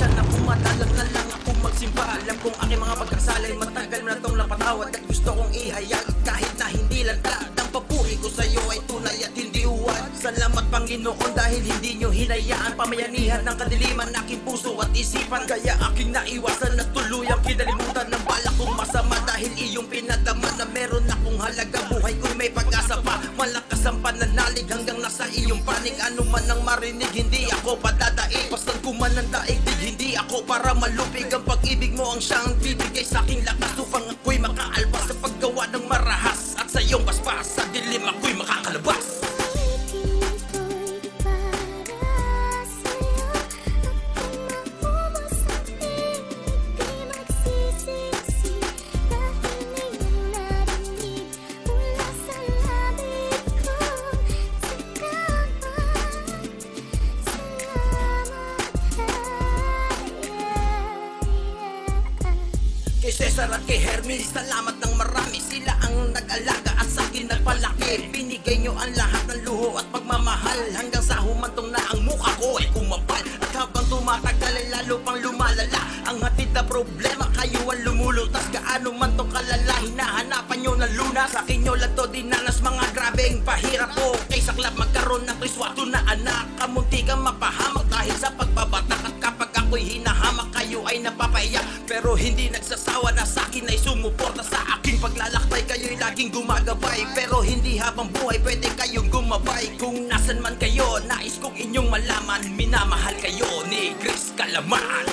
minsan na pumadalag na lang ako magsimba. Alam kong aking mga pagkasalay, matagal na tong napatawad. At gusto kong ihayag kahit na hindi lantad. Ang papuri ko sa'yo ay tunay at hindi uwad. Salamat Panginoon dahil hindi nyo hinayaan pamayanihan ng kadiliman aking puso at isipan. Kaya aking naiwasan na tuluyang kinalimutan ng balak kong masama. Dahil iyong pinadama na meron akong halaga, buhay ko'y may pag-asa pa. Malakas ang pananalig hanggang nasa iyong panig. Ano man ang marinig, hindi ako padadaig. Pastan ko man ang daigdig, hindi ako para malupig. Ang pag-ibig mo ang siyang bibigay sa aking lakas upang ako'y makaalpas sa paggawa ng marahas. At sa iyong basbas, sa dilim ako'y makakalabas. Kay Cesar at kay Hermes, salamat ng marami. Sila ang nag-alaga at sa'kin nagpalaki. Binigay nyo ang lahat ng luho at pagmamahal, hanggang sa humantong na ang mukha ko ay kumapal. At habang tumatagal ay lalo pang lumalala ang hatid na problema, kayo ang lumulutas. Gaano man tong kalala, hinahanapan nyo ng lunas. Sa akin nyo lang to dinanas mga grabeng pahirap ko. Kay saklap magkaroon ng kriswato na anak, kamunti kang mapahamak dahil sa pagbabatak. At kapag ako'y hinahamak, kayo ay napapahiya. Pero hindi nagsasawa na sa'kin ay sumuporta sa aking paglalakbay. Kayo'y laging gumagabay, pero hindi habang buhay pwede kayong gumabay. Kung nasan man kayo, nais kong inyong malaman, minamahal kayo ni Chris Kalaman.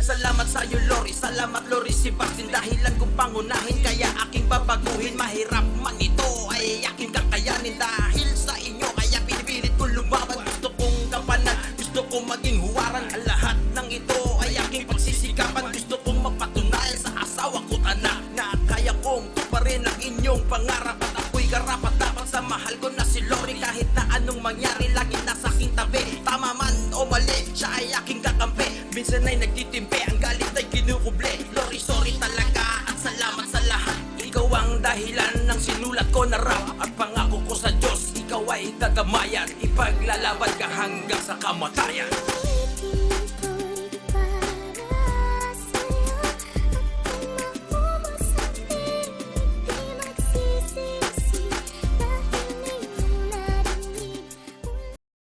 Salamat sa'yo Lori, salamat Lori Sebastian. Dahilan kong pangunahin, kaya aking babaguhin. Mahirap man ito ay aking kakayanin. Dahil sa inyo, kaya pinipilit kong lumaban. Gusto kong kapanan, gusto kong maging huwaran. Ang lahat ng ito ay aking pagsisikapan. Gusto kong mapatunayan sa asawa ko't anak na kaya kong tuparin ang inyong pangarap. At ako'y karapat dapat sa mahal ko na si Lori. Kahit na anong mangyari, lagi nasa aking tabi. Tama man o mali, siya ay aking kakampi. Minsan ay nagtitimpe, ang galit ay kinukuble. Lori, sorry talaga at salamat sa lahat. Ikaw ang dahilan ng sinulat ko na rap. At pangako ko sa Diyos, ikaw ay dadamayan. Ipaglalaban ka hanggang sa kamatayan.